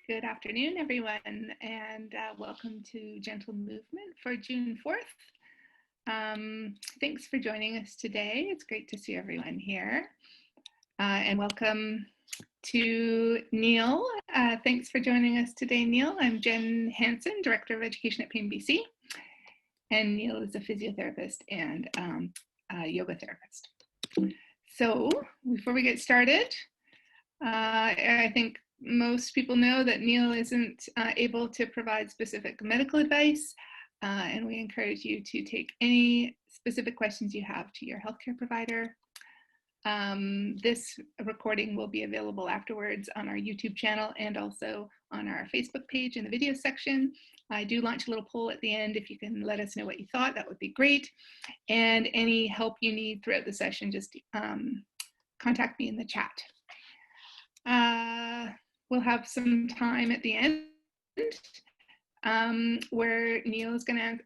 Good afternoon, everyone, and welcome to Gentle Movement for June 4th. Thanks for joining us today. It's great to see everyone here. And welcome to Neil. Thanks for joining us today, Neil. I'm Jen Hansen, Director of Education at Pain BC. And Neil is a physiotherapist and yoga therapist. So before we get started, I think most people know that Neil isn't able to provide specific medical advice, and we encourage you to take any specific questions you have to your healthcare provider. This recording will be available afterwards on our YouTube channel and also on our Facebook page in the video section. I do launch a little poll at the end. If you can let us know what you thought, that would be great. And any help you need throughout the session, just contact me in the chat. We'll have some time at the end where Neil is going to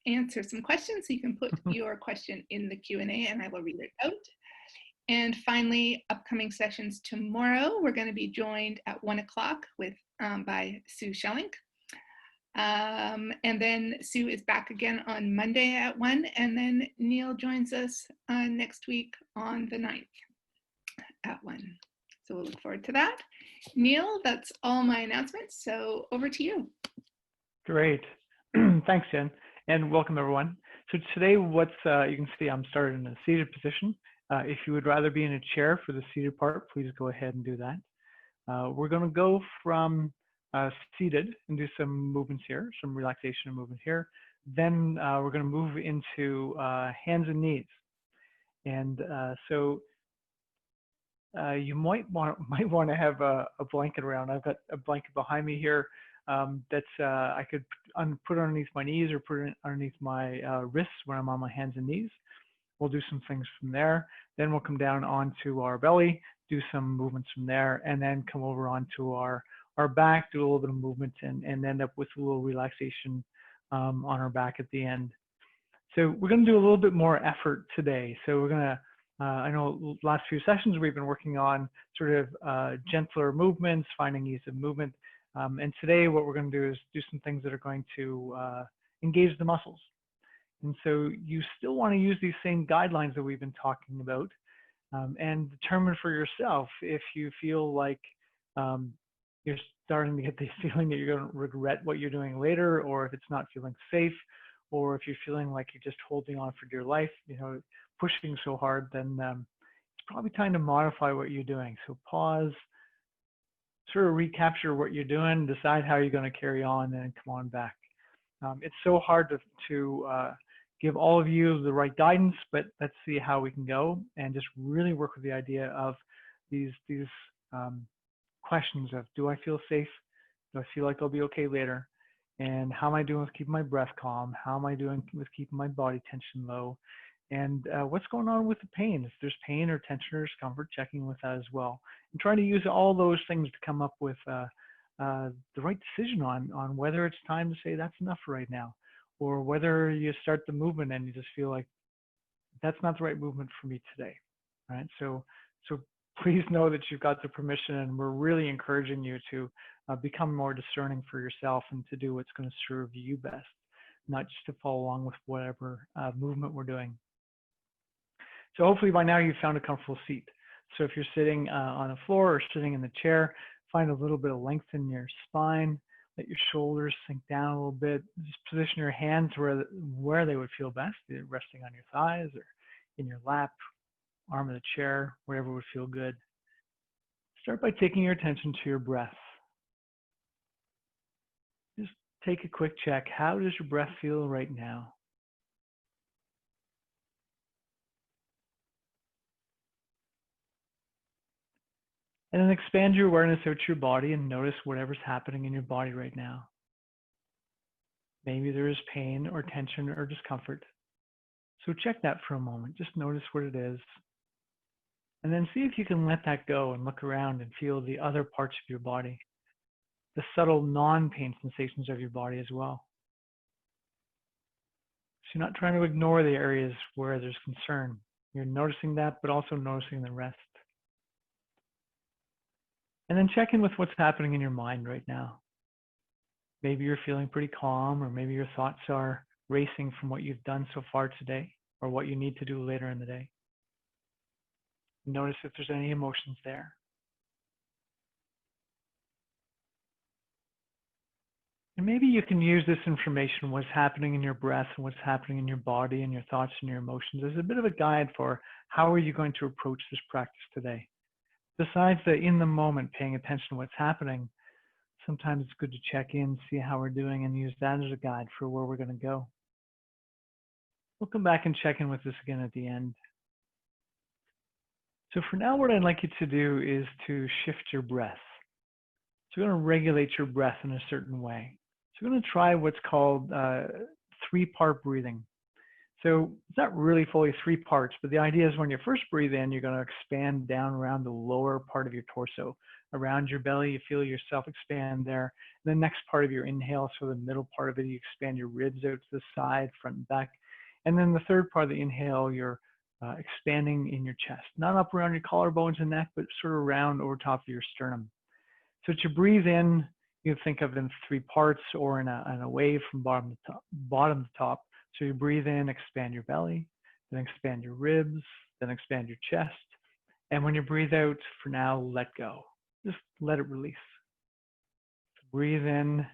answer some questions. So you can put your question in the Q&A and I will read it out. And finally, upcoming sessions tomorrow, we're going to be joined at 1 o'clock by Sue Schelling. And then Sue is back again on Monday at 1, and then Neil joins us next week on the 9th at 1. So we'll look forward to that. Neil, that's all my announcements, so over to you. Great. Thanks, Jen, and welcome everyone. So today, you can see I'm started in a seated position. If you would rather be in a chair for the seated part, please go ahead and do that. We're going to go from seated and do some movements here, some relaxation and movement here. Then we're going to move into hands and knees. And you might want to have a blanket around. I've got a blanket behind me here that's I could put underneath my knees or put it underneath my wrists when I'm on my hands and knees. We'll do some things from there. Then we'll come down onto our belly, do some movements from there, and then come over onto our back, do a little bit of movement, and end up with a little relaxation on our back at the end. So we're going to do a little bit more effort today. So we're going to I know last few sessions we've been working on sort of gentler movements, finding ease of movement. And today what we're going to do is do some things that are going to engage the muscles. And so you still want to use these same guidelines that we've been talking about and determine for yourself if you feel like you're starting to get the feeling that you're going to regret what you're doing later, or if it's not feeling safe, or if you're feeling like you're just holding on for dear life, pushing so hard, then it's probably time to modify what you're doing. So pause, sort of recapture what you're doing, decide how you're going to carry on, and then come on back. It's so hard to give all of you the right guidance, but let's see how we can go and just really work with the idea of these questions of, do I feel safe? Do I feel like I'll be okay later? And how am I doing with keeping my breath calm? How am I doing with keeping my body tension low? And what's going on with the pain? If there's pain or tension or discomfort, checking with that as well. And trying to use all those things to come up with the right decision on whether it's time to say that's enough right now, or whether you start the movement and you just feel like that's not the right movement for me today, right? So please know that you've got the permission, and we're really encouraging you to become more discerning for yourself and to do what's going to serve you best, not just to follow along with whatever movement we're doing. So hopefully by now you've found a comfortable seat. So if you're sitting on the floor or sitting in the chair, find a little bit of length in your spine. Let your shoulders sink down a little bit. Just position your hands where they would feel best, either resting on your thighs or in your lap, arm of the chair, wherever would feel good. Start by taking your attention to your breath. Just take a quick check. How does your breath feel right now? And then expand your awareness out to your body and notice whatever's happening in your body right now. Maybe there is pain or tension or discomfort. So check that for a moment. Just notice what it is. And then see if you can let that go and look around and feel the other parts of your body, the subtle non-pain sensations of your body as well. So you're not trying to ignore the areas where there's concern. You're noticing that, but also noticing the rest. And then check in with what's happening in your mind right now. Maybe you're feeling pretty calm, or maybe your thoughts are racing from what you've done so far today or what you need to do later in the day. Notice if there's any emotions there. And maybe you can use this information, what's happening in your breath and what's happening in your body and your thoughts and your emotions, as a bit of a guide for how are you going to approach this practice today. Besides the in the moment, paying attention to what's happening, sometimes it's good to check in, see how we're doing, and use that as a guide for where we're going to go. We'll come back and check in with this again at the end. So for now, what I'd like you to do is to shift your breath. So you're going to regulate your breath in a certain way. So you're going to try what's called three-part breathing. So it's not really fully three parts, but the idea is when you first breathe in, you're going to expand down around the lower part of your torso. Around your belly, you feel yourself expand there. And the next part of your inhale, so the middle part of it, you expand your ribs out to the side, front and back. And then the third part of the inhale, you're expanding in your chest, not up around your collarbones and neck, but sort of around over top of your sternum. So to breathe in, you think of it in three parts or in a wave from bottom to top. So you breathe in, expand your belly, then expand your ribs, then expand your chest. And when you breathe out, for now, let go. Just let it release. Breathe in.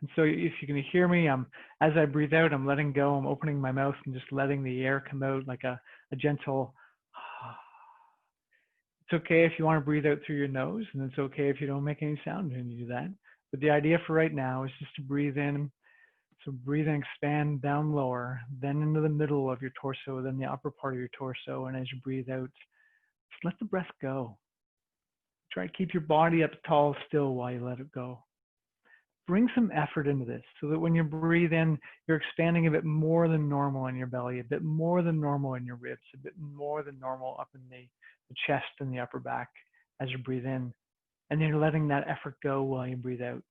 And so if you can hear me, as I breathe out, I'm letting go. I'm opening my mouth and just letting the air come out like a gentle. It's okay if you want to breathe out through your nose, and it's okay if you don't make any sound when you do that. But the idea for right now is just to breathe in. So breathe in, expand down lower, then into the middle of your torso, then the upper part of your torso. And as you breathe out, just let the breath go. Try to keep your body up tall still while you let it go. Bring some effort into this so that when you breathe in, you're expanding a bit more than normal in your belly, a bit more than normal in your ribs, a bit more than normal up in the chest and the upper back as you breathe in. And then you're letting that effort go while you breathe out.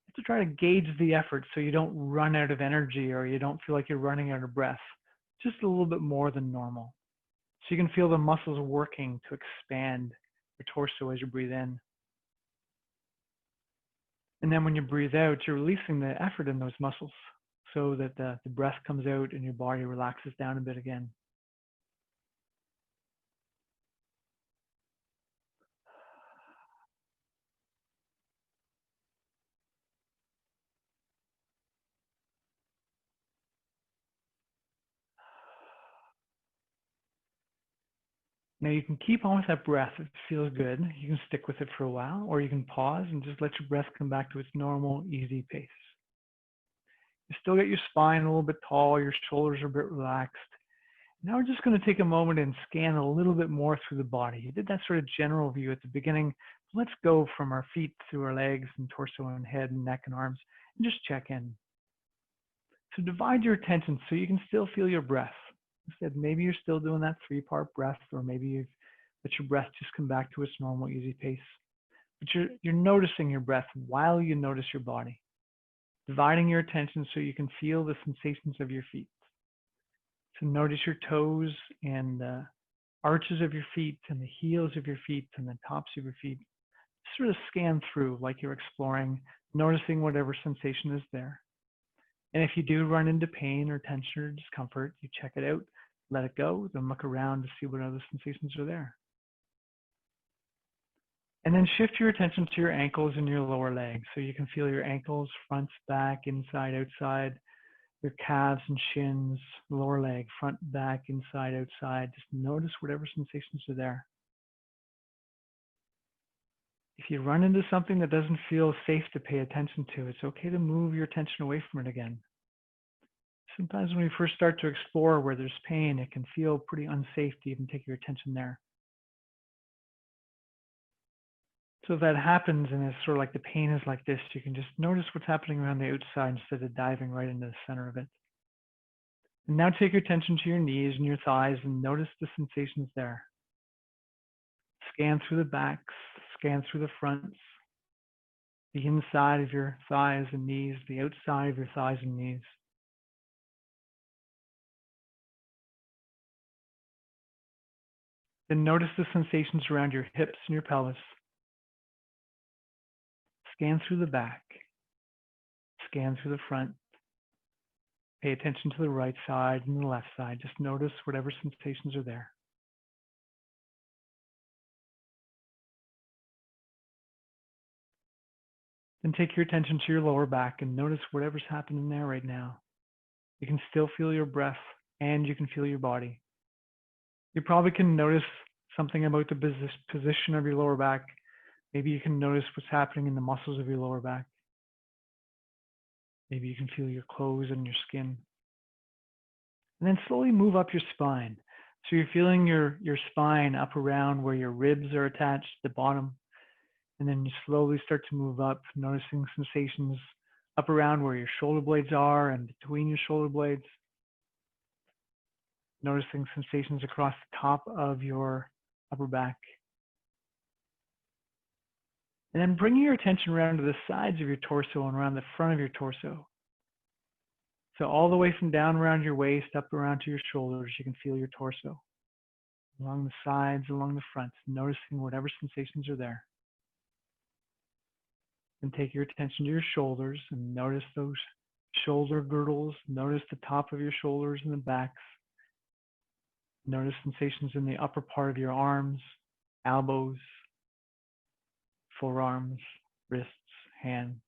You have to try to gauge the effort so you don't run out of energy or you don't feel like you're running out of breath. Just a little bit more than normal. So you can feel the muscles working to expand your torso as you breathe in. And then when you breathe out, you're releasing the effort in those muscles so that the breath comes out and your body relaxes down a bit again. Now you can keep on with that breath if it feels good. You can stick with it for a while, or you can pause and just let your breath come back to its normal, easy pace. You still get your spine a little bit tall, your shoulders are a bit relaxed. Now we're just going to take a moment and scan a little bit more through the body. You did that sort of general view at the beginning. Let's go from our feet through our legs and torso and head and neck and arms and just check in. So divide your attention so you can still feel your breath. Instead, maybe you're still doing that three-part breath, or maybe you've let your breath just come back to its normal, easy pace. But you're noticing your breath while you notice your body. Dividing your attention so you can feel the sensations of your feet. So notice your toes and the arches of your feet and the heels of your feet and the tops of your feet. Sort of scan through like you're exploring, noticing whatever sensation is there. And if you do run into pain or tension or discomfort, you check it out, let it go, then look around to see what other sensations are there. And then shift your attention to your ankles and your lower legs. So you can feel your ankles, fronts, back, inside, outside, your calves and shins, lower leg, front, back, inside, outside. Just notice whatever sensations are there. If you run into something that doesn't feel safe to pay attention to, it's okay to move your attention away from it again. Sometimes when we first start to explore where there's pain, it can feel pretty unsafe to even take your attention there. So if that happens and it's sort of like the pain is like this, you can just notice what's happening around the outside instead of diving right into the center of it. And now take your attention to your knees and your thighs and notice the sensations there. Scan through the backs, scan through the fronts, the inside of your thighs and knees, the outside of your thighs and knees. Then notice the sensations around your hips and your pelvis. Scan through the back. Scan through the front. Pay attention to the right side and the left side. Just notice whatever sensations are there. Then take your attention to your lower back and notice whatever's happening there right now. You can still feel your breath and you can feel your body. You probably can notice something about the position of your lower back. Maybe you can notice what's happening in the muscles of your lower back. Maybe you can feel your clothes and your skin. And then slowly move up your spine. So you're feeling your spine up around where your ribs are attached at the bottom. And then you slowly start to move up, noticing sensations up around where your shoulder blades are and between your shoulder blades. Noticing sensations across the top of your upper back. And then bringing your attention around to the sides of your torso and around the front of your torso. So all the way from down around your waist, up around to your shoulders, you can feel your torso. Along the sides, along the front, noticing whatever sensations are there. And take your attention to your shoulders and notice those shoulder girdles. Notice the top of your shoulders and the backs. Notice sensations in the upper part of your arms, elbows, forearms, wrists, hands.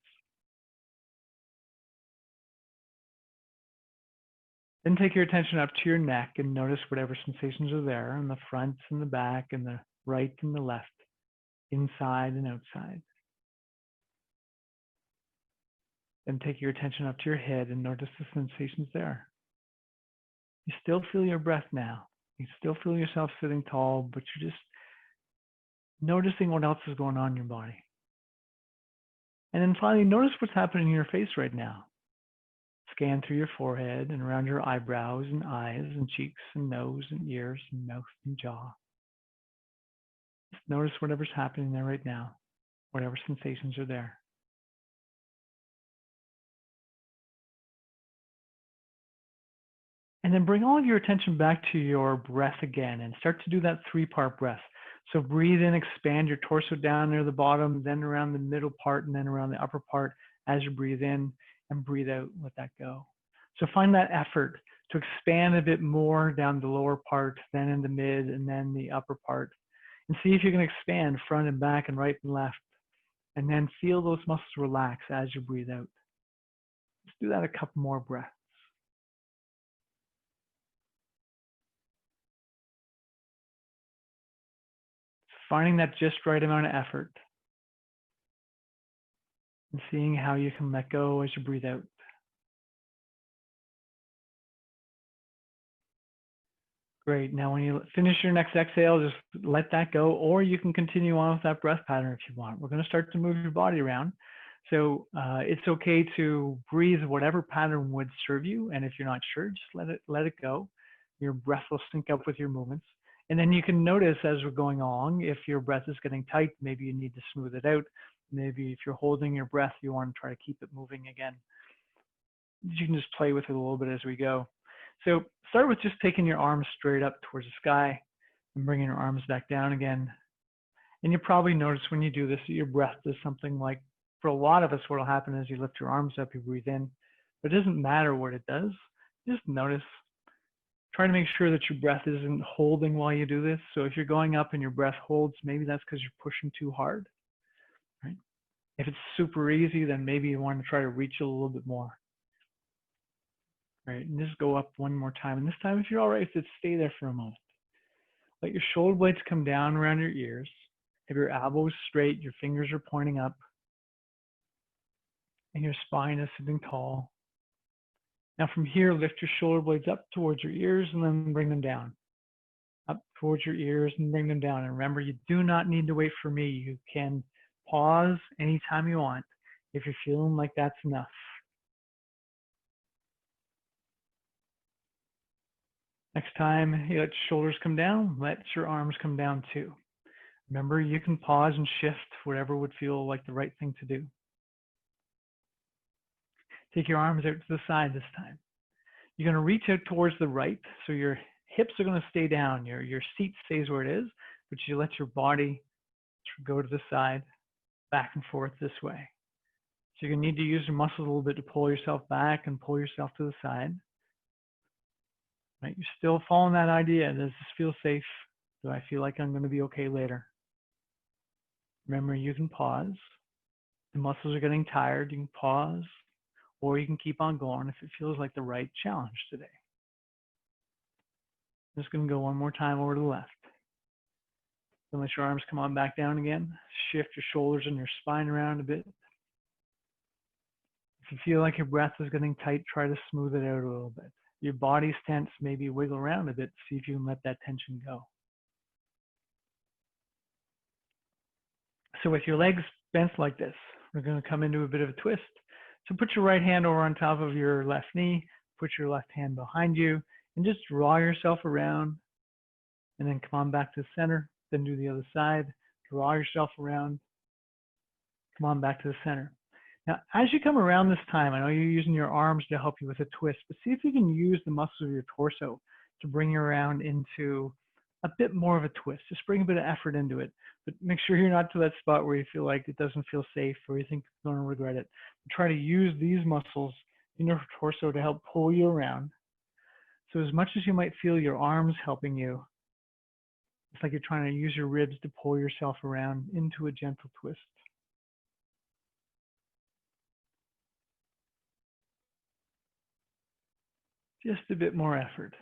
Then take your attention up to your neck and notice whatever sensations are there in the front and the back and the right and the left, inside and outside. Then take your attention up to your head and notice the sensations there. You still feel your breath now. You still feel yourself sitting tall, but you're just noticing what else is going on in your body. And then finally, notice what's happening in your face right now. Scan through your forehead and around your eyebrows and eyes and cheeks and nose and ears and mouth and jaw. Just notice whatever's happening there right now, whatever sensations are there. And then bring all of your attention back to your breath again and start to do that 3-part breath. So breathe in, expand your torso down near the bottom, then around the middle part, and then around the upper part as you breathe in, and breathe out, let that go. So find that effort to expand a bit more down the lower part, then in the mid, and then the upper part. And see if you can expand front and back and right and left. And then feel those muscles relax as you breathe out. Let's do that a couple more breaths. Finding that just right amount of effort. And seeing how you can let go as you breathe out. Great. Now, when you finish your next exhale, just let that go, or you can continue on with that breath pattern if you want. We're going to start to move your body around. So it's okay to breathe whatever pattern would serve you. And if you're not sure, just let it go. Your breath will sync up with your movements. And then you can notice as we're going along, if your breath is getting tight, maybe you need to smooth it out. Maybe if you're holding your breath, you want to try to keep it moving again. You can just play with it a little bit as we go. So start with just taking your arms straight up towards the sky and bringing your arms back down again. And you probably notice when you do this, your breath does something like, for a lot of us, what will happen is you lift your arms up, you breathe in, but it doesn't matter what it does. Just notice. Try to make sure that your breath isn't holding while you do this. So if you're going up and your breath holds, maybe that's because you're pushing too hard, right? If it's super easy, then maybe you want to try to reach a little bit more. Right, and just go up one more time. And this time, if you're all right, just stay there for a moment. Let your shoulder blades come down around your ears. Have your elbows straight, your fingers are pointing up, and your spine is sitting tall. Now from here, lift your shoulder blades up towards your ears and then bring them down. Up towards your ears and bring them down. And remember, you do not need to wait for me. You can pause anytime you want if you're feeling like that's enough. Next time you let your shoulders come down, let your arms come down too. Remember, you can pause and shift whatever would feel like the right thing to do. Take your arms out to the side this time. You're going to reach out towards the right, so your hips are going to stay down. Your seat stays where it is, but you let your body go to the side, back and forth this way. So you're going to need to use your muscles a little bit to pull yourself back and pull yourself to the side. Right? You're still following that idea. Does this feel safe? Do I feel like I'm going to be okay later? Remember, you can pause. The muscles are getting tired. You can pause, or you can keep on going if it feels like the right challenge today. I'm just going to go one more time over to the left. Then let your arms come on back down again. Shift your shoulders and your spine around a bit. If you feel like your breath is getting tight, try to smooth it out a little bit. Your body's tense, maybe wiggle around a bit, see if you can let that tension go. So with your legs bent like this, we're going to come into a bit of a twist. So put your right hand over on top of your left knee, put your left hand behind you, and just draw yourself around, and then come on back to the center, then do the other side, draw yourself around, come on back to the center. Now, as you come around this time, I know you're using your arms to help you with a twist, but see if you can use the muscles of your torso to bring you around into a bit more of a twist. Just bring a bit of effort into it, but make sure you're not to that spot where you feel like it doesn't feel safe or you think you're going to regret it. Try to use these muscles in your torso to help pull you around. So as much as you might feel your arms helping you, it's like you're trying to use your ribs to pull yourself around into a gentle twist. Just a bit more effort.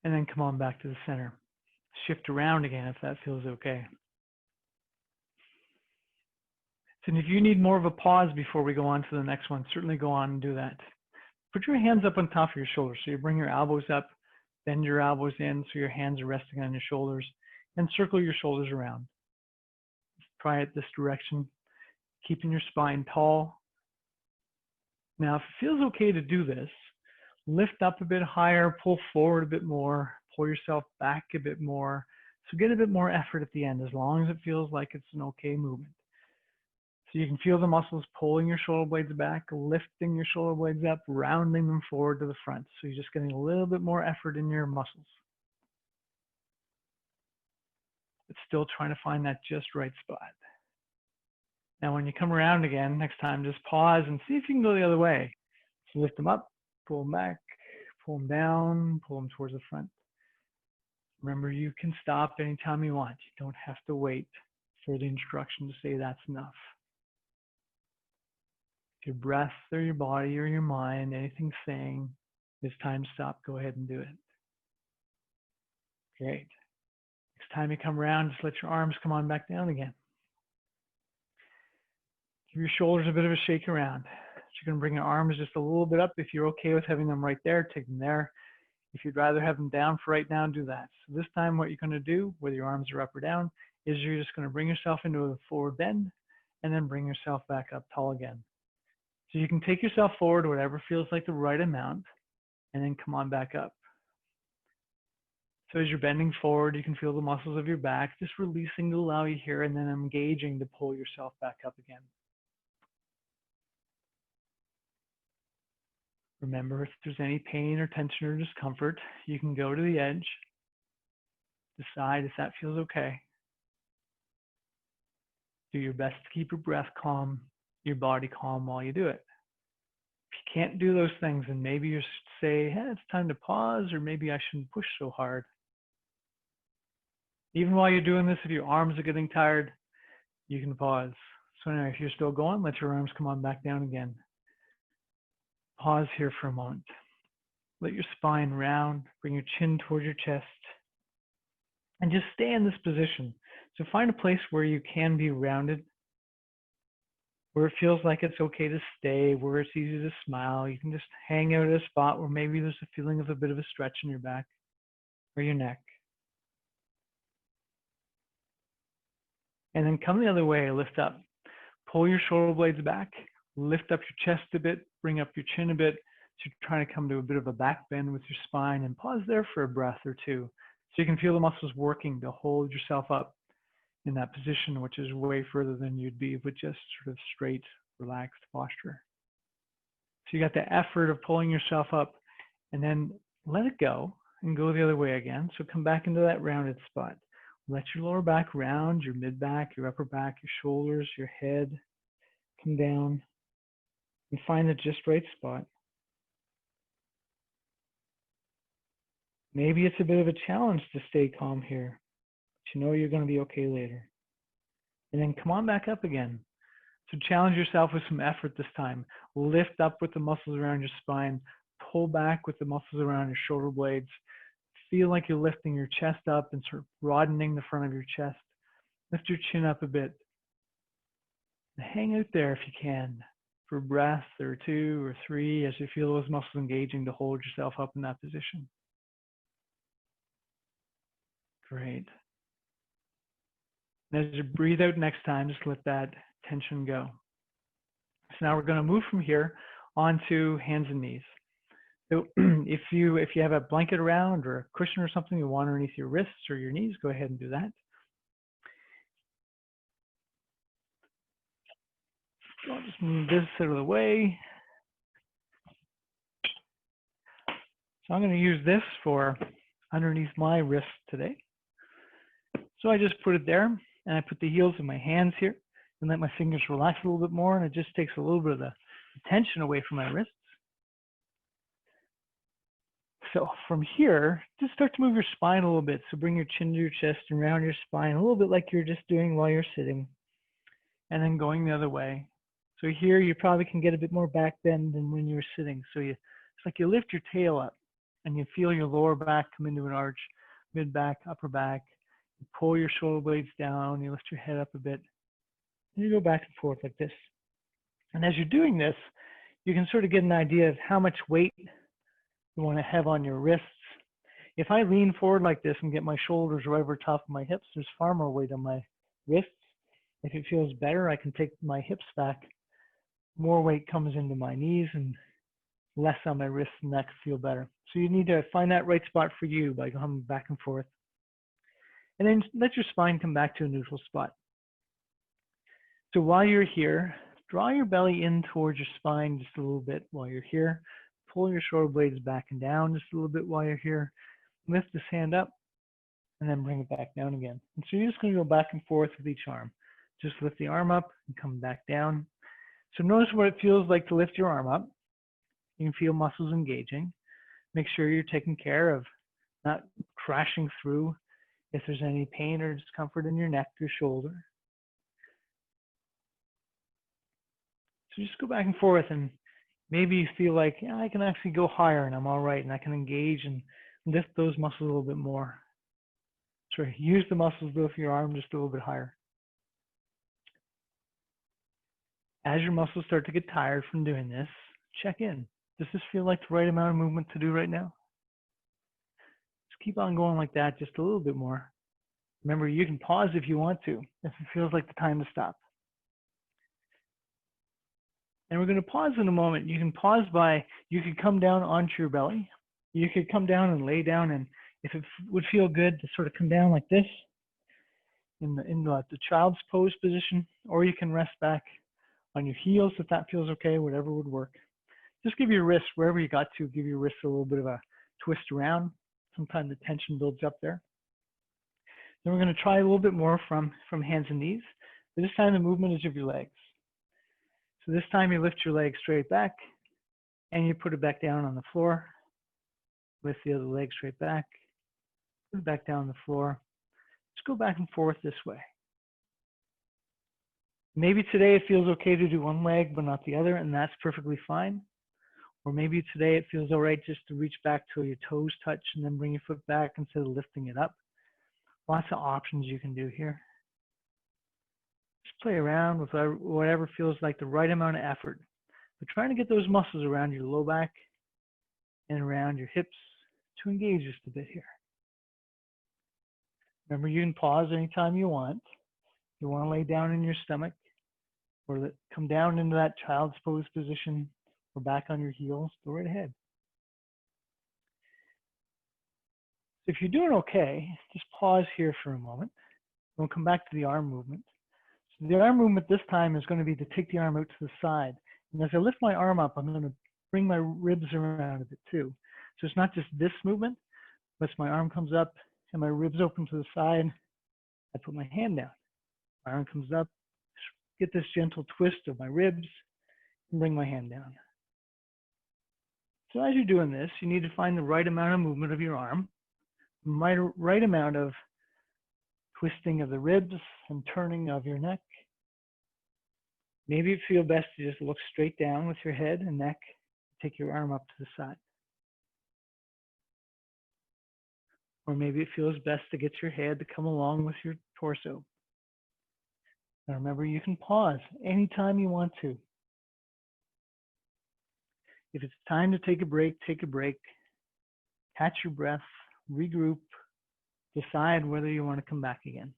And then come on back to the center. Shift around again if that feels okay. So if you need more of a pause before we go on to the next one, certainly go on and do that. Put your hands up on top of your shoulders. So you bring your elbows up, bend your elbows in so your hands are resting on your shoulders, and circle your shoulders around. Try it this direction, keeping your spine tall. Now, if it feels okay to do this, lift up a bit higher, pull forward a bit more, pull yourself back a bit more. So get a bit more effort at the end, as long as it feels like it's an okay movement. So you can feel the muscles pulling your shoulder blades back, lifting your shoulder blades up, rounding them forward to the front. So you're just getting a little bit more effort in your muscles. But still trying to find that just right spot. Now, when you come around again, next time, just pause and see if you can go the other way. So lift them up, pull them back, pull them down, pull them towards the front. Remember, you can stop anytime you want. You don't have to wait for the instruction to say that's enough. If your breath or your body or your mind, anything's saying it's time to stop, go ahead and do it. Great. Next time you come around, just let your arms come on back down again. Give your shoulders a bit of a shake around. So you're going to bring your arms just a little bit up. If you're okay with having them right there, take them there. If you'd rather have them down for right now, do that. So this time what you're going to do, whether your arms are up or down, is you're just going to bring yourself into a forward bend and then bring yourself back up tall again. So you can take yourself forward, whatever feels like the right amount, and then come on back up. So as you're bending forward, you can feel the muscles of your back just releasing to allow you here and then engaging to pull yourself back up again. Remember, if there's any pain or tension or discomfort, you can go to the edge, decide if that feels okay. Do your best to keep your breath calm, your body calm while you do it. If you can't do those things, then maybe you say, hey, it's time to pause, or maybe I shouldn't push so hard. Even while you're doing this, if your arms are getting tired, you can pause. So anyway, if you're still going, let your arms come on back down again. Pause here for a moment. Let your spine round, bring your chin towards your chest, and just stay in this position. So find a place where you can be rounded, where it feels like it's okay to stay, where it's easy to smile. You can just hang out at a spot where maybe there's a feeling of a bit of a stretch in your back or your neck. And then come the other way, lift up. Pull your shoulder blades back, lift up your chest a bit, bring up your chin a bit. So you're trying to come to a bit of a back bend with your spine, and pause there for a breath or two. So you can feel the muscles working to hold yourself up in that position, which is way further than you'd be with just sort of straight, relaxed posture. So you got the effort of pulling yourself up, and then let it go and go the other way again. So come back into that rounded spot. Let your lower back round, your mid back, your upper back, your shoulders, your head come down and find the just right spot. Maybe it's a bit of a challenge to stay calm here, but you know you're going to be okay later. And then come on back up again. So challenge yourself with some effort this time. Lift up with the muscles around your spine. Pull back with the muscles around your shoulder blades. Feel like you're lifting your chest up and sort of broadening the front of your chest. Lift your chin up a bit. And hang out there if you can for a breath or two or three as you feel those muscles engaging to hold yourself up in that position. Great. And as you breathe out next time, just let that tension go. So now we're going to move from here onto hands and knees. So if you have a blanket around or a cushion or something you want underneath your wrists or your knees, go ahead and do that. I'll just move this out of the way. So I'm going to use this for underneath my wrist today. So I just put it there and I put the heels of my hands here and let my fingers relax a little bit more, and it just takes a little bit of the tension away from my wrists. So from here, just start to move your spine a little bit. So bring your chin to your chest and round your spine a little bit like you're just doing while you're sitting, and then going the other way. So here you probably can get a bit more back bend than when you were sitting. So it's like you lift your tail up and you feel your lower back come into an arch, mid back, upper back. You pull your shoulder blades down, you lift your head up a bit, and you go back and forth like this. And as you're doing this, you can sort of get an idea of how much weight you want to have on your wrists. If I lean forward like this and get my shoulders right over top of my hips, there's far more weight on my wrists. If it feels better, I can take my hips back. More weight comes into my knees and less on my wrists, and that can feel better. So you need to find that right spot for you by going back and forth. And then let your spine come back to a neutral spot. So while you're here, draw your belly in towards your spine just a little bit while you're here. Pull your shoulder blades back and down just a little bit while you're here. Lift this hand up and then bring it back down again. And so you're just going to go back and forth with each arm. Just lift the arm up and come back down. So notice what it feels like to lift your arm up. You can feel muscles engaging. Make sure you're taking care of not crashing through if there's any pain or discomfort in your neck or shoulder. So just go back and forth, and maybe you feel like, yeah, I can actually go higher and I'm all right, and I can engage and lift those muscles a little bit more. So use the muscles of your arm just a little bit higher. As your muscles start to get tired from doing this, check in. Does this feel like the right amount of movement to do right now? Just keep on going like that, just a little bit more. Remember, you can pause if you want to, if it feels like the time to stop. And we're going to pause in a moment. You can pause by, you could come down onto your belly. You could come down and lay down, and if it would feel good to sort of come down like this in the child's pose position, or you can rest back on your heels if that feels okay, whatever would work. Just give your wrists, wherever you got to, give your wrists a little bit of a twist around. Sometimes the tension builds up there. Then we're going to try a little bit more from hands and knees. But this time the movement is of your legs. So this time you lift your leg straight back and you put it back down on the floor. Lift the other leg straight back, put it back down on the floor. Just go back and forth this way. Maybe today it feels okay to do one leg but not the other, and that's perfectly fine. Or maybe today it feels all right just to reach back till your toes touch and then bring your foot back instead of lifting it up. Lots of options you can do here. Just play around with whatever feels like the right amount of effort. But trying to get those muscles around your low back and around your hips to engage just a bit here. Remember, you can pause anytime you want. If you want to lay down in your stomach or come down into that child's pose position or back on your heels, go right ahead. If you're doing okay, just pause here for a moment. We'll come back to the arm movement. So the arm movement this time is going to be to take the arm out to the side. And as I lift my arm up, I'm going to bring my ribs around a bit too. So it's not just this movement, but my arm comes up and my ribs open to the side. I put my hand down. My arm comes up, get this gentle twist of my ribs, and bring my hand down. So as you're doing this, you need to find the right amount of movement of your arm, right amount of twisting of the ribs and turning of your neck. Maybe it feels best to just look straight down with your head and neck, take your arm up to the side. Or maybe it feels best to get your head to come along with your torso. Now remember, you can pause anytime you want to. If it's time to take a break, take a break. Catch your breath, regroup, decide whether you want to come back again.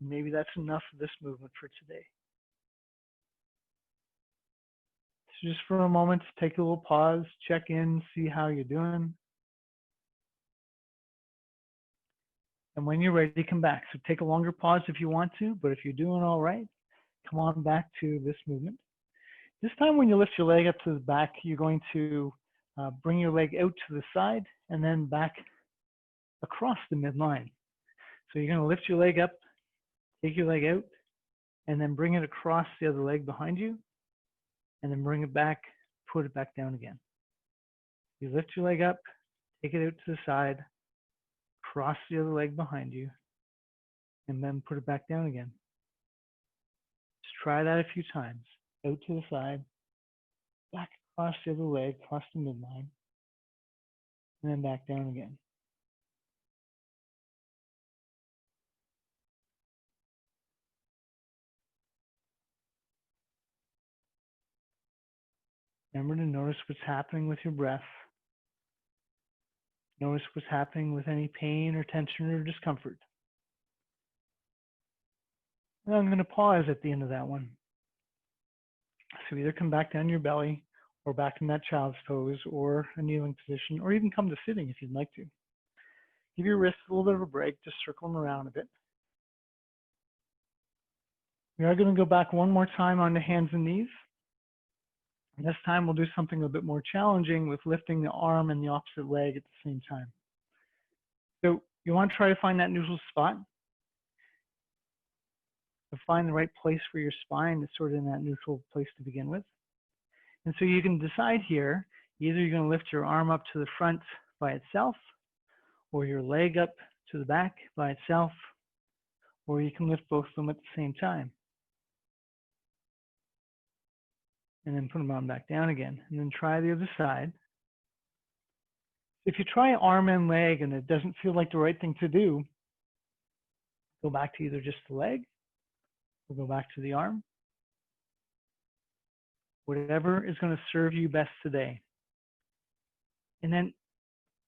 Maybe that's enough of this movement for today. So just for a moment, take a little pause, check in, see how you're doing. And when you're ready, come back. So take a longer pause if you want to, but if you're doing all right, come on back to this movement. This time when you lift your leg up to the back, you're going to bring your leg out to the side and then back across the midline. So you're going to lift your leg up, take your leg out, and then bring it across the other leg behind you, and then bring it back, put it back down again. You lift your leg up, take it out to the side, cross the other leg behind you, and then put it back down again. Just try that a few times. Out to the side, back across the other leg, across the midline, and then back down again. Remember to notice what's happening with your breath. Notice what's happening with any pain or tension or discomfort. And I'm going to pause at the end of that one. So either come back down your belly or back in that child's pose or a kneeling position, or even come to sitting if you'd like to. Give your wrists a little bit of a break, just circle them around a bit. We are going to go back one more time onto hands and knees. And this time we'll do something a bit more challenging with lifting the arm and the opposite leg at the same time. So you want to try to find that neutral spot. To find the right place for your spine is sort of in that neutral place to begin with. And so you can decide here, either you're going to lift your arm up to the front by itself, or your leg up to the back by itself, or you can lift both of them at the same time. And then put them on back down again, and then try the other side. If you try arm and leg and it doesn't feel like the right thing to do, go back to either just the leg, or go back to the arm. Whatever is going to serve you best today. And then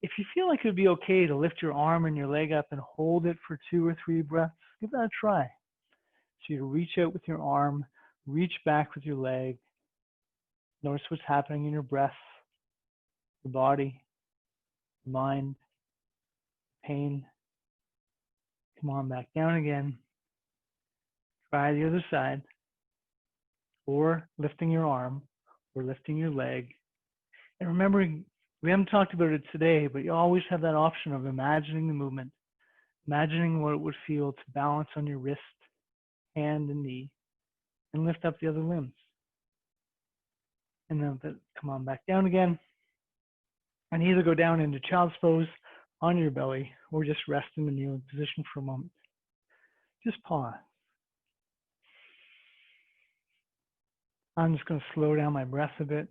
if you feel like it would be okay to lift your arm and your leg up and hold it for 2 or 3 breaths, give that a try. So you reach out with your arm, reach back with your leg. Notice what's happening in your breath, your body, your mind, pain. Come on back down again. Try the other side, or lifting your arm, or lifting your leg. And remembering, we haven't talked about it today, but you always have that option of imagining the movement, imagining what it would feel to balance on your wrist, hand, and knee, and lift up the other limbs. And then come on back down again, and either go down into child's pose on your belly, or just rest in the kneeling position for a moment. Just pause. I'm just going to slow down my breath a bit.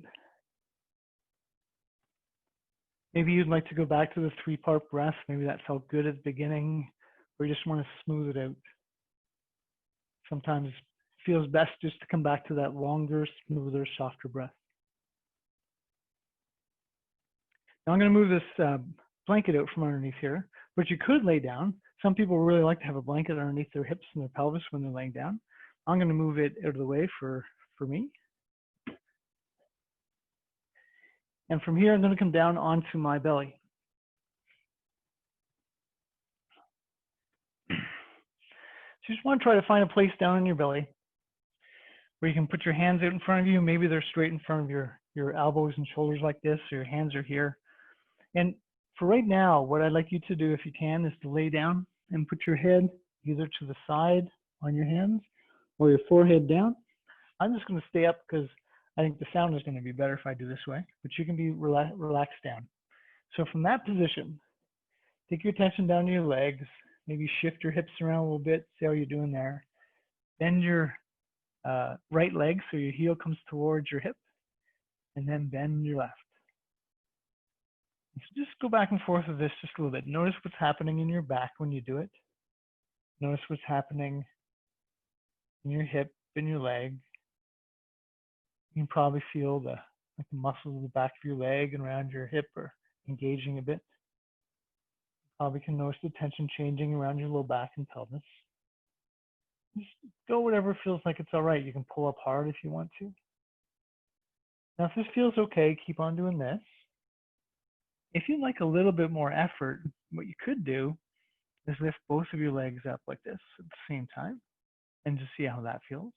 Maybe you'd like to go back to the 3-part breath. Maybe that felt good at the beginning, or you just want to smooth it out. Sometimes it feels best just to come back to that longer, smoother, softer breath. Now I'm going to move this blanket out from underneath here, but you could lay down. Some people really like to have a blanket underneath their hips and their pelvis when they're laying down. I'm going to move it out of the way for me. And from here, I'm going to come down onto my belly. So you just want to try to find a place down in your belly where you can put your hands out in front of you. Maybe they're straight in front of your elbows and shoulders like this, or your hands are here. And for right now, what I'd like you to do, if you can, is to lay down and put your head either to the side on your hands or your forehead down. I'm just going to stay up because I think the sound is going to be better if I do this way, but you can be relaxed down. So from that position, take your attention down to your legs, maybe shift your hips around a little bit, see how you're doing there. Bend your right leg so your heel comes towards your hip, and then bend your left. So just go back and forth with this just a little bit. Notice what's happening in your back when you do it. Notice what's happening in your hip and your leg. You can probably feel the muscles of the back of your leg and around your hip are engaging a bit. Probably can notice the tension changing around your low back and pelvis. Just go whatever feels like it's all right. You can pull up hard if you want to. Now, if this feels okay, keep on doing this. If you'd like a little bit more effort, what you could do is lift both of your legs up like this at the same time and just see how that feels.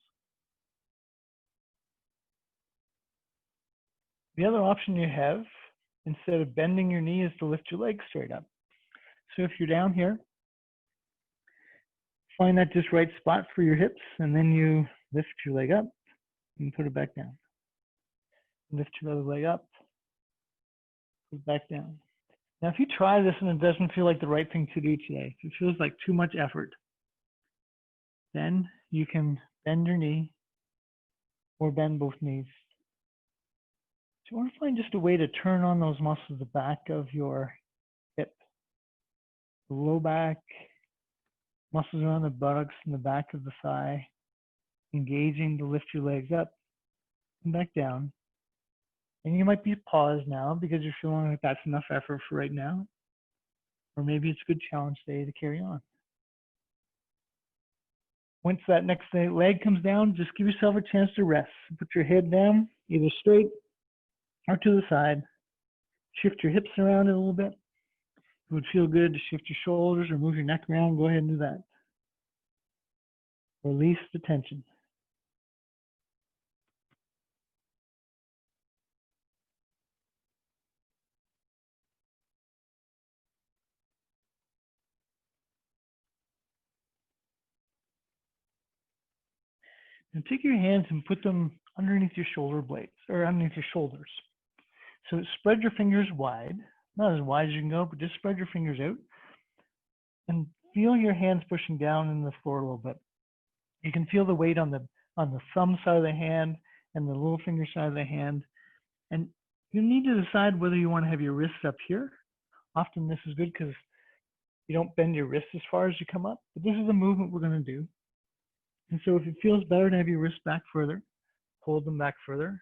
The other option you have, instead of bending your knee, is to lift your legs straight up. So if you're down here, find that just right spot for your hips, and then you lift your leg up and put it back down. Lift your other leg up, put it back down. Now, if you try this and it doesn't feel like the right thing to do today, if it feels like too much effort, then you can bend your knee or bend both knees. So you want to find just a way to turn on those muscles, the back of your hip, the low back, muscles around the buttocks and the back of the thigh, engaging to lift your legs up and back down. And you might be paused now because you're feeling like that's enough effort for right now. Or maybe it's a good challenge day to carry on. Once that next leg comes down, just give yourself a chance to rest. Put your head down, either straight or to the side. Shift your hips around a little bit. If it would feel good to shift your shoulders or move your neck around, go ahead and do that. Release the tension. And take your hands and put them underneath your shoulder blades or underneath your shoulders. So spread your fingers wide, not as wide as you can go, but just spread your fingers out and feel your hands pushing down in the floor a little bit. You can feel the weight on the thumb side of the hand and the little finger side of the hand. And you need to decide whether you want to have your wrists up here. Often this is good because you don't bend your wrists as far as you come up, but this is the movement we're going to do. And so if it feels better to have your wrists back further, hold them back further.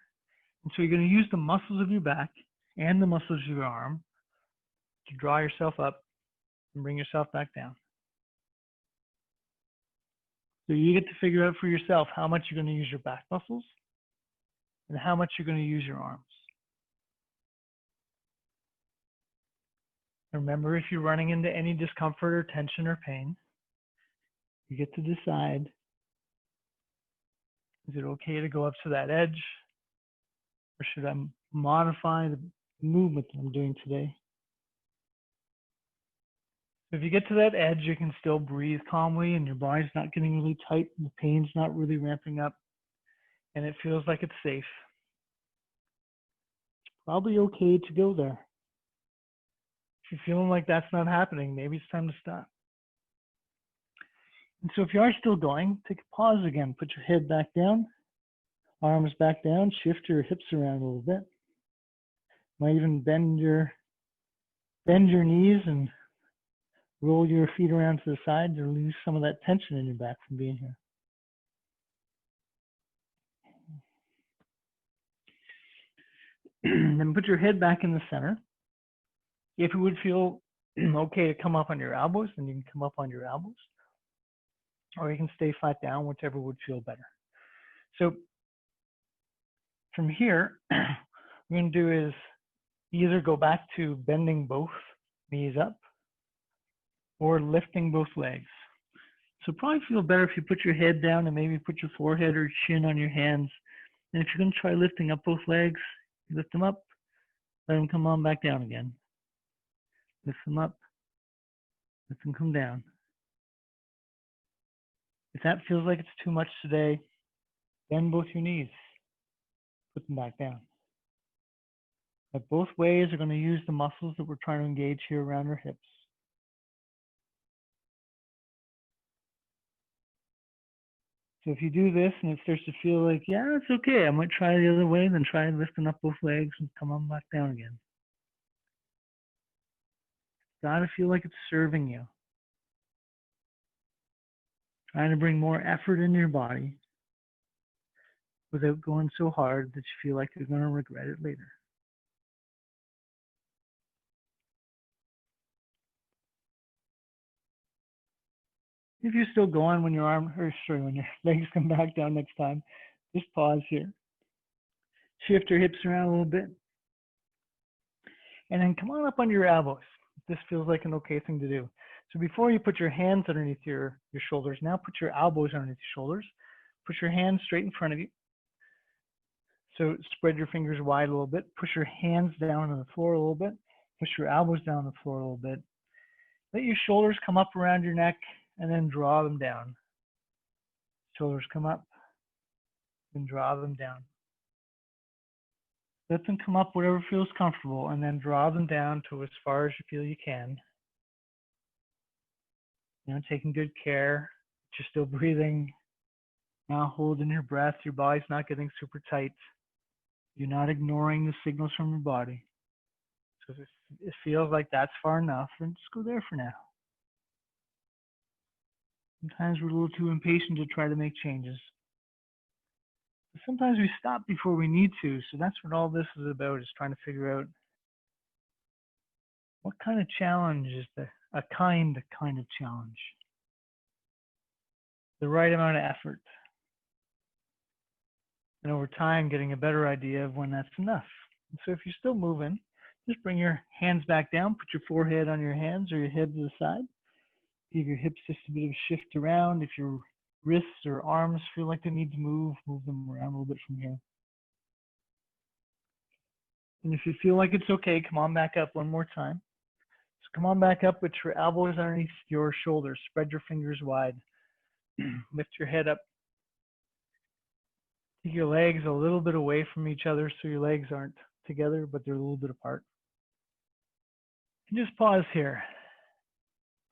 And so you're going to use the muscles of your back and the muscles of your arm to draw yourself up and bring yourself back down. So you get to figure out for yourself how much you're going to use your back muscles and how much you're going to use your arms. Remember, if you're running into any discomfort or tension or pain, you get to decide, is it okay to go up to that edge, or should I modify the movement that I'm doing today? If you get to that edge, you can still breathe calmly and your body's not getting really tight and the pain's not really ramping up and it feels like it's safe. It's probably okay to go there. If you're feeling like that's not happening, maybe it's time to stop. And so if you are still going, take a pause again. Put your head back down, arms back down, shift your hips around a little bit. Might even bend your knees and roll your feet around to the side to release some of that tension in your back from being here. Then put your head back in the center. If it would feel okay to come up on your elbows, then you can come up on your elbows. Or you can stay flat down, whichever would feel better. So from here, what we're going to do is either go back to bending both knees up or lifting both legs. So probably feel better if you put your head down and maybe put your forehead or chin on your hands. And if you're going to try lifting up both legs, lift them up, let them come on back down again. Lift them up. Let them come down. If that feels like it's too much today, bend both your knees. Put them back down. But both ways are going to use the muscles that we're trying to engage here around our hips. So if you do this and it starts to feel like, yeah, it's okay, I might try the other way, then try lifting up both legs and come on back down again. It's got to feel like it's serving you. Trying to bring more effort into your body without going so hard that you feel like you're going to regret it later. If you're still going when when your legs come back down next time, just pause here. Shift your hips around a little bit. And then come on up on your elbows. This feels like an okay thing to do. So before you put your hands underneath your shoulders, now put your elbows underneath your shoulders. Put your hands straight in front of you. So spread your fingers wide a little bit. Push your hands down on the floor a little bit. Push your elbows down on the floor a little bit. Let your shoulders come up around your neck and then draw them down. Shoulders come up and draw them down. Let them come up whatever feels comfortable and then draw them down to as far as you feel you can. You know, taking good care. You're still breathing. Now holding your breath. Your body's not getting super tight. You're not ignoring the signals from your body. So if it feels like that's far enough, then just go there for now. Sometimes we're a little too impatient to try to make changes. But sometimes we stop before we need to. So that's what all this is about, is trying to figure out what kind of challenge is a kind of challenge. The right amount of effort. And over time, getting a better idea of when that's enough. And so if you're still moving, just bring your hands back down, put your forehead on your hands or your head to the side. Give your hips just a bit of a shift around. If your wrists or arms feel like they need to move them around a little bit from here. And if you feel like it's okay, come on back up one more time. So come on back up with your elbows underneath your shoulders. Spread your fingers wide. Lift your head up. Take your legs a little bit away from each other so your legs aren't together, but they're a little bit apart. And just pause here.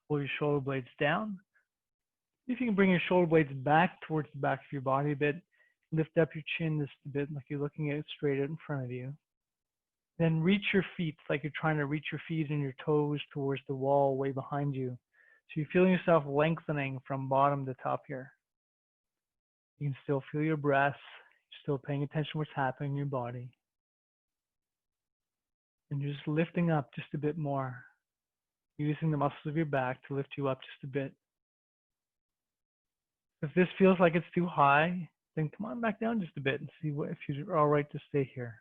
Pull your shoulder blades down. If you can bring your shoulder blades back towards the back of your body a bit, lift up your chin just a bit like you're looking at it straight out in front of you. Then reach your feet like you're trying to reach your feet and your toes towards the wall way behind you. So you're feeling yourself lengthening from bottom to top here. You can still feel your breath. You're still paying attention to what's happening in your body. And you're just lifting up just a bit more, using the muscles of your back to lift you up just a bit. If this feels like it's too high, then come on back down just a bit and see if you're all right to stay here.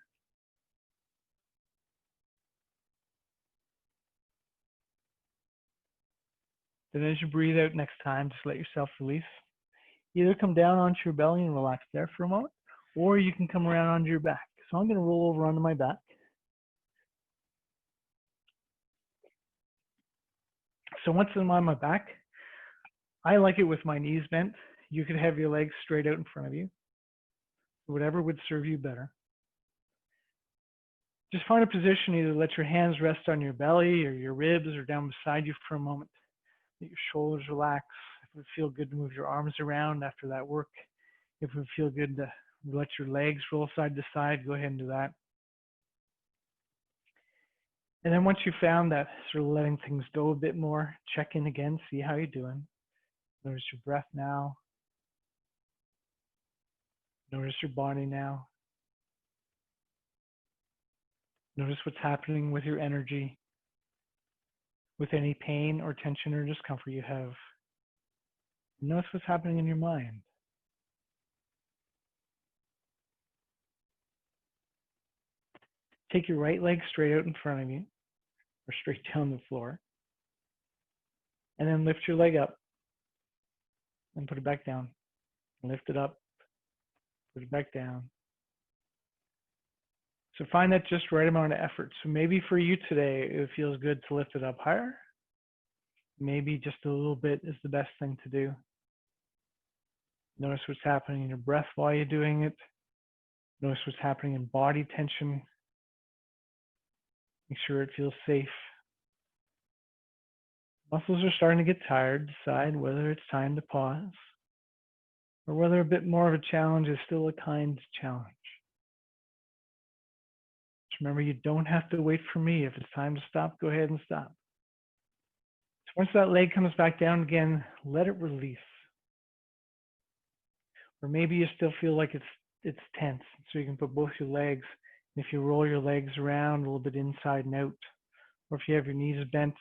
Then as you breathe out next time, just let yourself release. Either come down onto your belly and relax there for a moment, or you can come around onto your back. So I'm going to roll over onto my back. So once I'm on my back, I like it with my knees bent. You could have your legs straight out in front of you. Whatever would serve you better. Just find a position, either let your hands rest on your belly or your ribs or down beside you for a moment. Let your shoulders relax. If it would feel good to move your arms around after that work, if it would feel good to let your legs roll side to side, go ahead and do that. And then once you've found that, sort of letting things go a bit more, check in again, see how you're doing. Notice your breath now. Notice your body now. Notice what's happening with your energy, with any pain or tension or discomfort you have. Notice what's happening in your mind. Take your right leg straight out in front of you, or straight down the floor. And then lift your leg up and put it back down. Lift it up, put it back down. So find that just right amount of effort. So maybe for you today, it feels good to lift it up higher. Maybe just a little bit is the best thing to do. Notice what's happening in your breath while you're doing it. Notice what's happening in body tension. Make sure it feels safe. Muscles are starting to get tired. Decide whether it's time to pause or whether a bit more of a challenge is still a kind challenge. Just remember, you don't have to wait for me. If it's time to stop, go ahead and stop. So once that leg comes back down again, let it release. Or maybe you still feel like it's tense, so you can put both your legs. And if you roll your legs around a little bit inside and out, or if you have your knees bent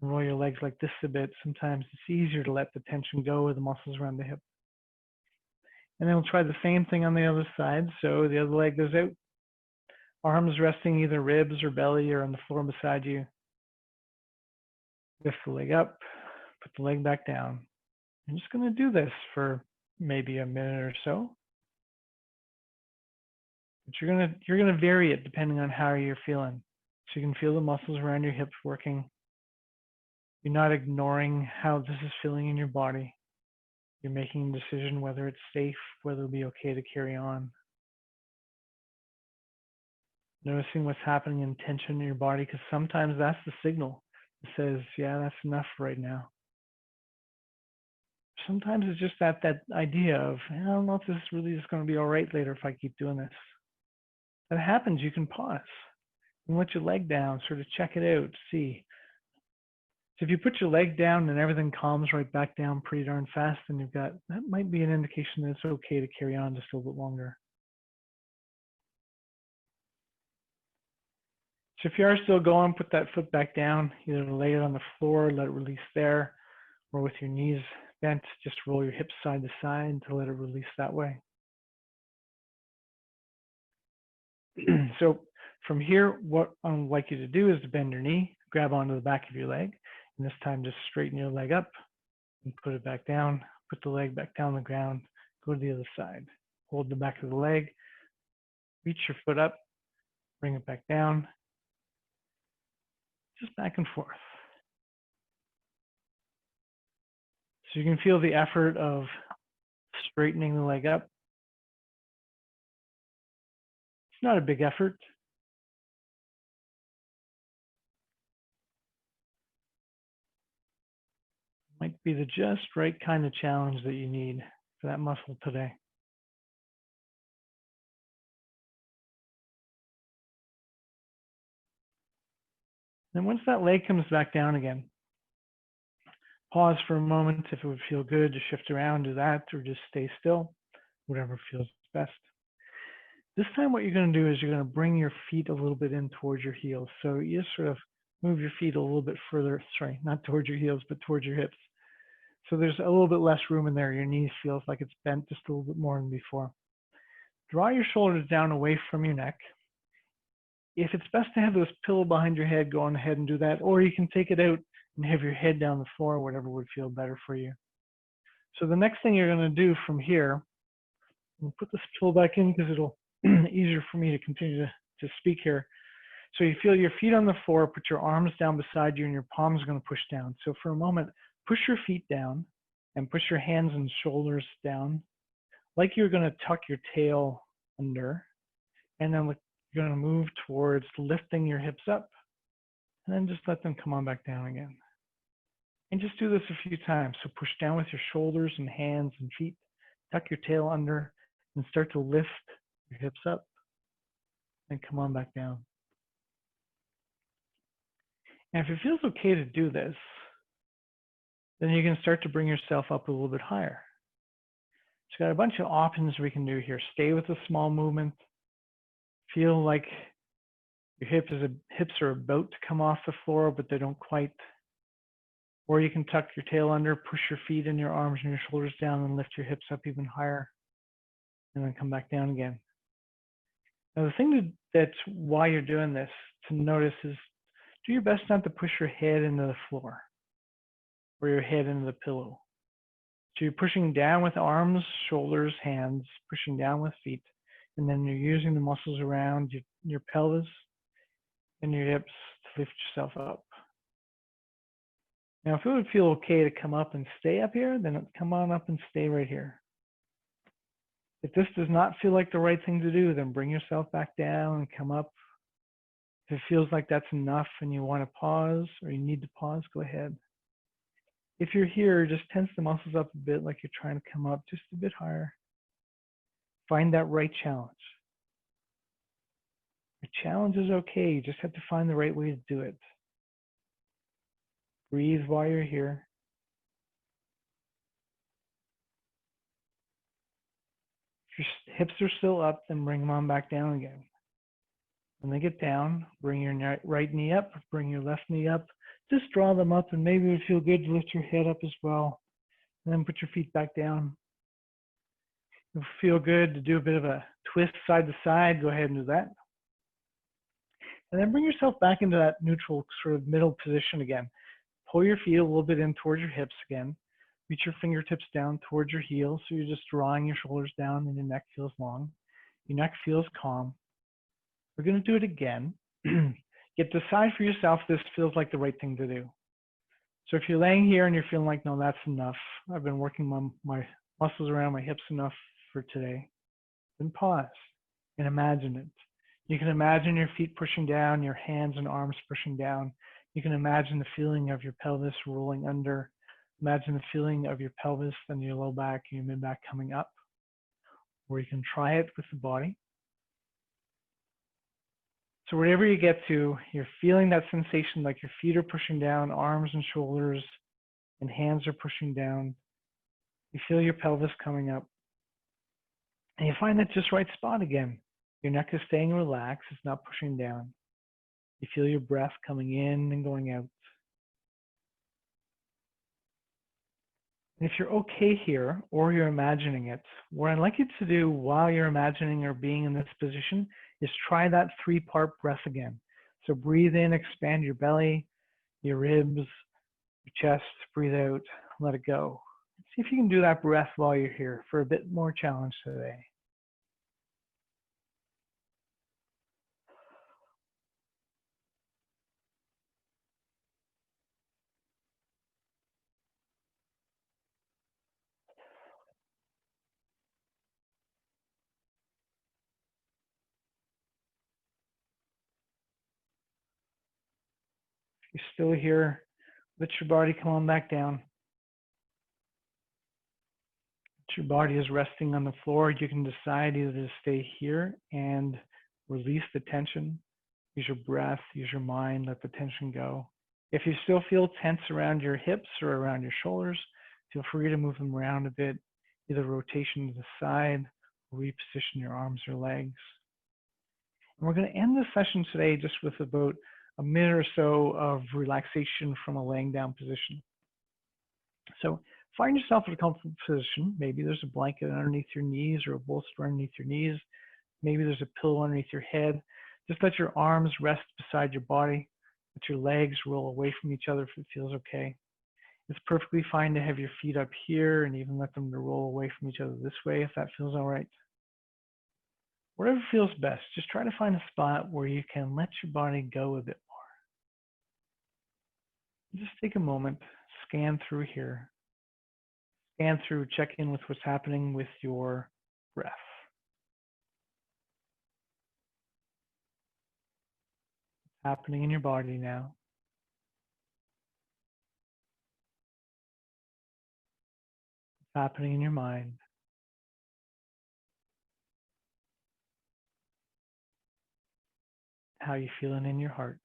and roll your legs like this a bit, sometimes it's easier to let the tension go with the muscles around the hip. And then we'll try the same thing on the other side. So the other leg goes out, arms resting either ribs or belly or on the floor beside you. Lift the leg up, put the leg back down. I'm just going to do this for maybe a minute or so. But you're gonna vary it depending on how you're feeling. So you can feel the muscles around your hips working. You're not ignoring how this is feeling in your body. You're making a decision whether it's safe, whether it'll be okay to carry on. Noticing what's happening in tension in your body, because sometimes that's the signal that says, yeah, that's enough right now. Sometimes it's just that idea of, I don't know if this really is going to be all right later if I keep doing this. That happens, you can pause and let your leg down, sort of check it out, see. So if you put your leg down and everything calms right back down pretty darn fast, then that might be an indication that it's okay to carry on just a little bit longer. So if you are still going, put that foot back down, either lay it on the floor, let it release there, or with your knees bent, just roll your hips side to side to let it release that way. So from here, what I'd like you to do is to bend your knee, grab onto the back of your leg, and this time just straighten your leg up and put it back down, put the leg back down on the ground, go to the other side. Hold the back of the leg, reach your foot up, bring it back down, just back and forth. So you can feel the effort of straightening the leg up. It's not a big effort. Might be the just right kind of challenge that you need for that muscle today. Then once that leg comes back down again, pause for a moment. If it would feel good to shift around, do that, or just stay still, whatever feels best. This time what you're going to do is you're going to bring your feet a little bit in towards your heels. So you just sort of move your feet a little bit further, sorry, not towards your heels, but towards your hips. So there's a little bit less room in there. Your knees feels like it's bent just a little bit more than before. Draw your shoulders down away from your neck. If it's best to have this pillow behind your head, go on ahead and do that, or you can take it out and have your head down the floor, whatever would feel better for you. So the next thing you're going to do from here, I'll put this pillow back in because it'll easier for me to continue to speak here. So you feel your feet on the floor, put your arms down beside you, and your palms are going to push down. So for a moment, push your feet down and push your hands and shoulders down, like you're going to tuck your tail under, and then you're going to move towards lifting your hips up, and then just let them come on back down again. And just do this a few times. So push down with your shoulders and hands and feet, tuck your tail under, and start to lift your hips up, and come on back down. And if it feels okay to do this, then you can start to bring yourself up a little bit higher. So got a bunch of options we can do here. Stay with a small movement. Feel like your hips are about to come off the floor, but they don't quite. Or you can tuck your tail under, push your feet and your arms and your shoulders down, and lift your hips up even higher, and then come back down again. Now the thing that's why you're doing this to notice is do your best not to push your head into the floor or your head into the pillow. So you're pushing down with arms, shoulders, hands, pushing down with feet, and then you're using the muscles around your pelvis and your hips to lift yourself up. Now, if it would feel okay to come up and stay up here, then come on up and stay right here. If this does not feel like the right thing to do, then bring yourself back down and come up. If it feels like that's enough and you want to pause or you need to pause, go ahead. If you're here, just tense the muscles up a bit like you're trying to come up just a bit higher. Find that right challenge. The challenge is okay. You just have to find the right way to do it. Breathe while you're here. If your hips are still up, then bring them on back down again. When they get down, bring your right knee up, bring your left knee up. Just draw them up, and maybe it would feel good to lift your head up as well. And then put your feet back down. If it feel good to do a bit of a twist side to side, go ahead and do that. And then bring yourself back into that neutral sort of middle position again. Pull your feet a little bit in towards your hips again. Reach your fingertips down towards your heels, so you're just drawing your shoulders down and your neck feels long. Your neck feels calm. We're going to do it again. Get decide for yourself if this feels like the right thing to do. So if you're laying here and you're feeling like, no, that's enough, I've been working my muscles around my hips enough for today, then pause and imagine it. You can imagine your feet pushing down, your hands and arms pushing down. You can imagine the feeling of your pelvis rolling under. Imagine the feeling of your pelvis and your low back and your mid back coming up. Or you can try it with the body. So wherever you get to, you're feeling that sensation like your feet are pushing down, arms and shoulders and hands are pushing down. You feel your pelvis coming up. And you find that just right spot again. Your neck is staying relaxed, it's not pushing down. You feel your breath coming in and going out. And if you're okay here, or you're imagining it, what I'd like you to do while you're imagining or being in this position is try that 3-part breath again. So breathe in, expand your belly, your ribs, your chest, breathe out, let it go. See if you can do that breath while you're here for a bit more challenge today. If you're still here, let your body come on back down. If your body is resting on the floor, you can decide either to stay here and release the tension, use your breath, use your mind, let the tension go. If you still feel tense around your hips or around your shoulders, feel free to move them around a bit, either rotation to the side, or reposition your arms or legs. And we're going to end the session today just with about a minute or so of relaxation from a laying down position. So find yourself in a comfortable position. Maybe there's a blanket underneath your knees or a bolster underneath your knees. Maybe there's a pillow underneath your head. Just let your arms rest beside your body. Let your legs roll away from each other if it feels okay. It's perfectly fine to have your feet up here and even let them roll away from each other this way if that feels all right. Whatever feels best, just try to find a spot where you can let your body go a bit more. Just take a moment, scan through here. Scan through, check in with what's happening with your breath. What's happening in your body now? What's happening in your mind? How are you feeling in your heart?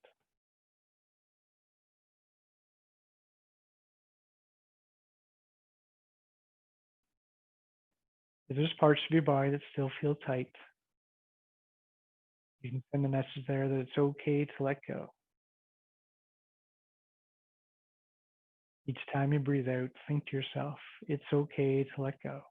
If there's parts of your body that still feel tight, you can send a message there that it's okay to let go. Each time you breathe out, think to yourself, it's okay to let go.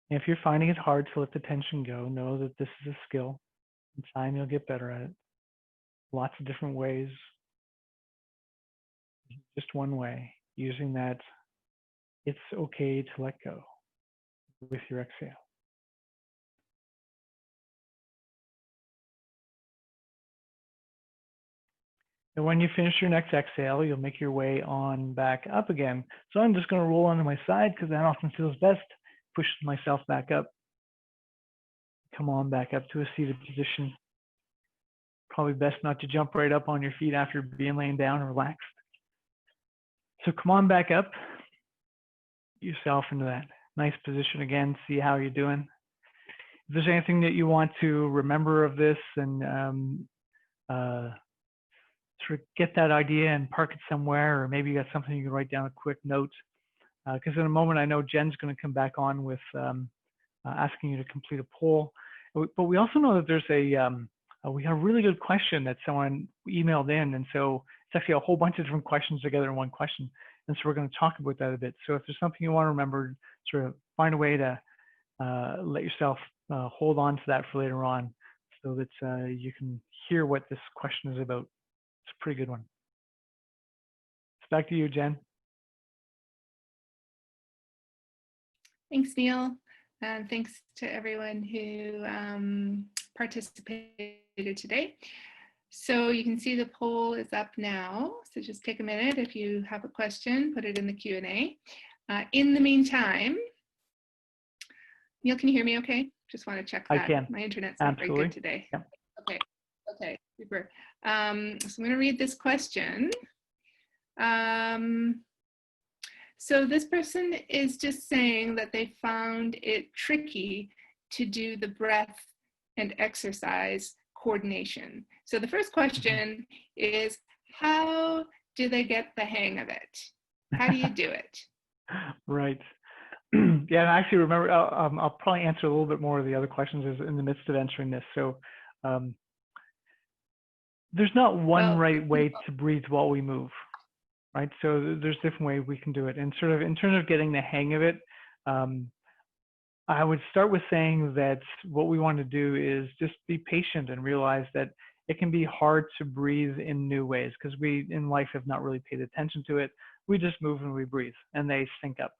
And if you're finding it hard to let the tension go, know that this is a skill. In time, you'll get better at it. Lots of different ways. Just one way, using that it's okay to let go with your exhale. And when you finish your next exhale, you'll make your way on back up again. So I'm just going to roll onto my side because that often feels best. Push myself back up. Come on back up to a seated position. Probably best not to jump right up on your feet after being laying down and relaxed. So come on back up. Get yourself into that nice position again. See how you're doing. If there's anything that you want to remember of this and sort of get that idea and park it somewhere, or maybe you got something you can write down a quick note. Because in a moment, I know Jen's going to come back on with asking you to complete a poll. But we also know that there's we have a really good question that someone emailed in. And so it's actually a whole bunch of different questions together in one question. And so we're going to talk about that a bit. So if there's something you want to remember, sort of find a way to let yourself hold on to that for later on so that you can hear what this question is about. It's a pretty good one. It's back to you, Jen. Thanks, Neil. And thanks to everyone who participated today. So you can see the poll is up now. So just take a minute. If you have a question, put it in the Q&A. In the meantime, Neil, can you hear me okay? Just want to check that. I can. My internet's not very good today. Yeah. Okay, super. So I'm going to read this question. So this person is just saying that they found it tricky to do the breath and exercise coordination. So the first question is, how do they get the hang of it? How do you do it? Right. Yeah, and I actually remember, I'll probably answer a little bit more of the other questions as in the midst of answering this. So there's not one right way to breathe while we move. Right, so there's different ways we can do it. And sort of in terms of getting the hang of it, I would start with saying that what we want to do is just be patient and realize that it can be hard to breathe in new ways because we in life have not really paid attention to it. We just move and we breathe and they sync up.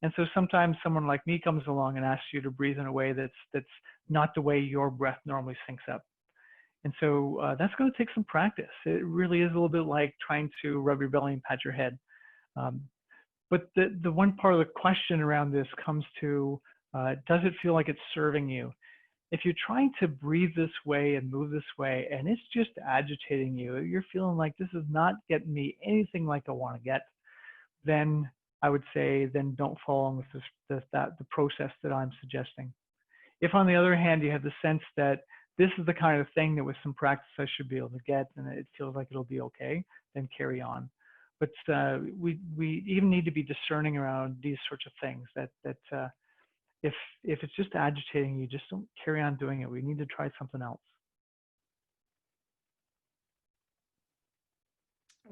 And so sometimes someone like me comes along and asks you to breathe in a way that's not the way your breath normally syncs up. And so that's going to take some practice. It really is a little bit like trying to rub your belly and pat your head. But the one part of the question around this comes to, does it feel like it's serving you? If you're trying to breathe this way and move this way, and it's just agitating you, you're feeling like this is not getting me anything like I want to get, then I would say, then don't follow along with the process that I'm suggesting. If on the other hand, you have the sense that this is the kind of thing that with some practice I should be able to get and it feels like it'll be okay, then carry on. But we even need to be discerning around these sorts of things that if it's just agitating you, just don't carry on doing it. We need to try something else.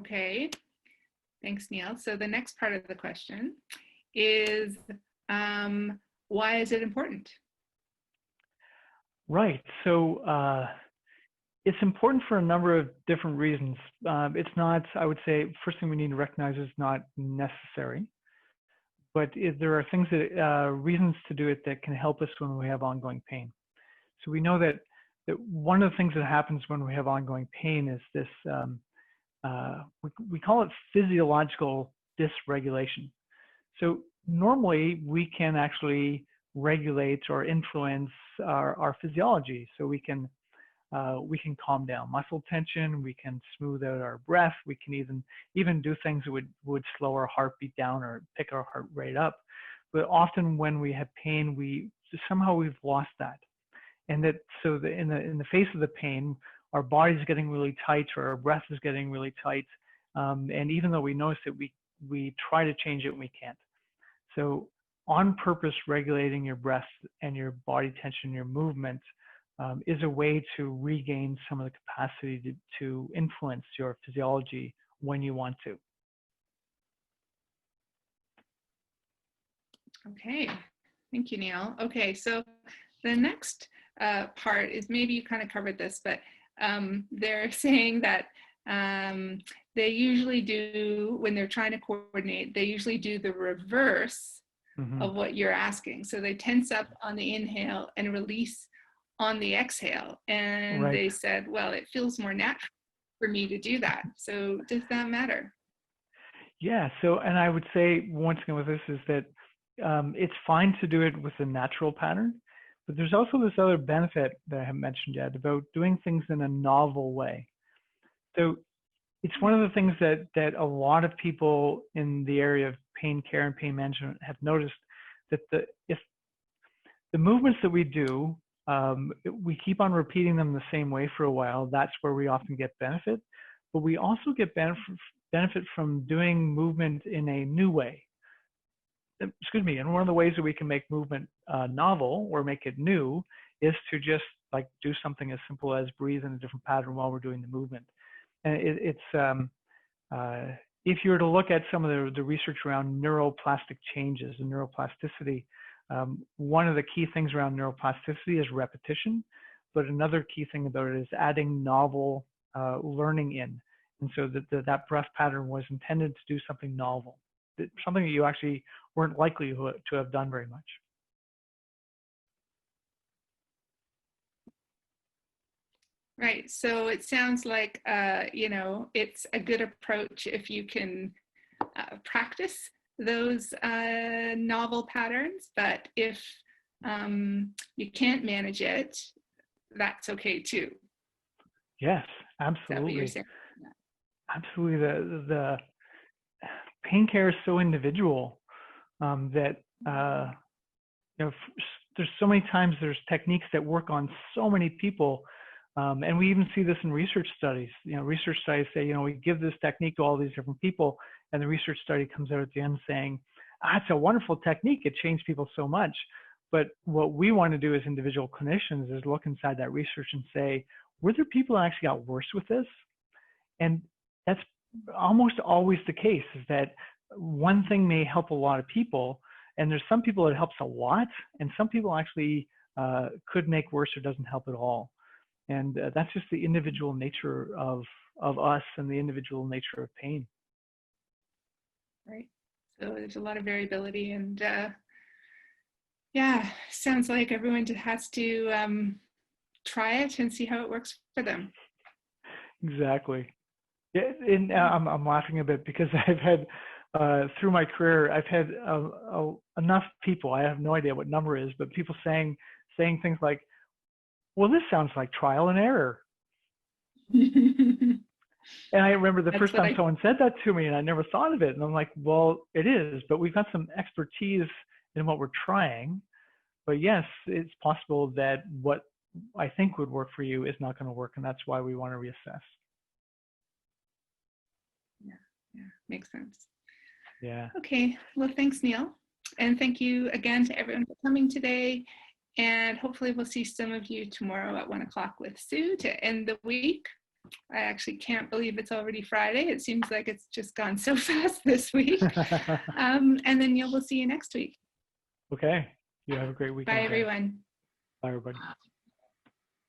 Okay, thanks, Neil. So the next part of the question is, why is it important? Right. So it's important for a number of different reasons. It's not, I would say, first thing we need to recognize is not necessary. But there are things that, reasons to do it that can help us when we have ongoing pain. So we know that one of the things that happens when we have ongoing pain is this, we call it physiological dysregulation. So normally we can actually regulate or influence our physiology. So we can calm down muscle tension, we can smooth out our breath, we can even do things that would slow our heartbeat down or pick our heart rate up. But often when we have pain, we've lost that. And that in the face of the pain, our body's getting really tight or our breath is getting really tight. And even though we notice it, we try to change it and we can't. So on purpose, regulating your breath and your body tension, your movement, is a way to regain some of the capacity to influence your physiology when you want to. Okay, thank you, Neil. Okay, so the next part is, maybe you kind of covered this, but they're saying that They usually do, when they're trying to coordinate, they usually do the reverse of what you're asking. So they tense up on the inhale and release on the exhale. And Right. they said, well, it feels more natural for me to do that. So does that matter? Yeah. So, and I would say once again with this is that it's fine to do it with a natural pattern, but there's also this other benefit that I haven't mentioned yet about doing things in a novel way. So it's one of the things that a lot of people in the area of pain care and pain management have noticed, that if the movements that we do, we keep on repeating them the same way for a while, that's where we often get benefit. But we also get benefit from doing movement in a new way. Excuse me, and one of the ways that we can make movement novel or make it new is to just like do something as simple as breathe in a different pattern while we're doing the movement. And if you were to look at some of the research around neuroplastic changes and neuroplasticity, one of the key things around neuroplasticity is repetition, but another key thing about it is adding novel learning in. And so that breath pattern was intended to do something novel, something that you actually weren't likely to have done very much. Right. So it sounds like, it's a good approach if you can practice those novel patterns, but if you can't manage it, that's okay too. Yes, absolutely. Is that what you're saying? Absolutely. The pain care is so individual that there's so many times there's techniques that work on so many people. And we even see this in research studies. Research studies say, we give this technique to all these different people, and the research study comes out at the end saying, it's a wonderful technique. It changed people so much. But what we want to do as individual clinicians is look inside that research and say, were there people that actually got worse with this? And that's almost always the case, is that one thing may help a lot of people, and there's some people it helps a lot, and some people actually could make worse or doesn't help at all. And that's just the individual nature of us and the individual nature of pain. Right. So there's a lot of variability, and sounds like everyone has to try it and see how it works for them. Exactly. Yeah, and I'm laughing a bit because I've had through my career, I've had enough people, I have no idea what number is, but people saying things like, well, this sounds like trial and error. And I remember the first time someone said that to me, and I never thought of it. And I'm like, well, it is, but we've got some expertise in what we're trying. But yes, it's possible that what I think would work for you is not going to work, and that's why we want to reassess. Yeah, makes sense. Yeah. Okay, well, thanks, Neil. And thank you again to everyone for coming today. And hopefully we'll see some of you tomorrow at 1 o'clock with Sue to end the week. I actually can't believe it's already Friday. It seems like it's just gone so fast this week. And then we'll see you next week. Okay. You have a great weekend. Bye, everyone. Bye, everybody.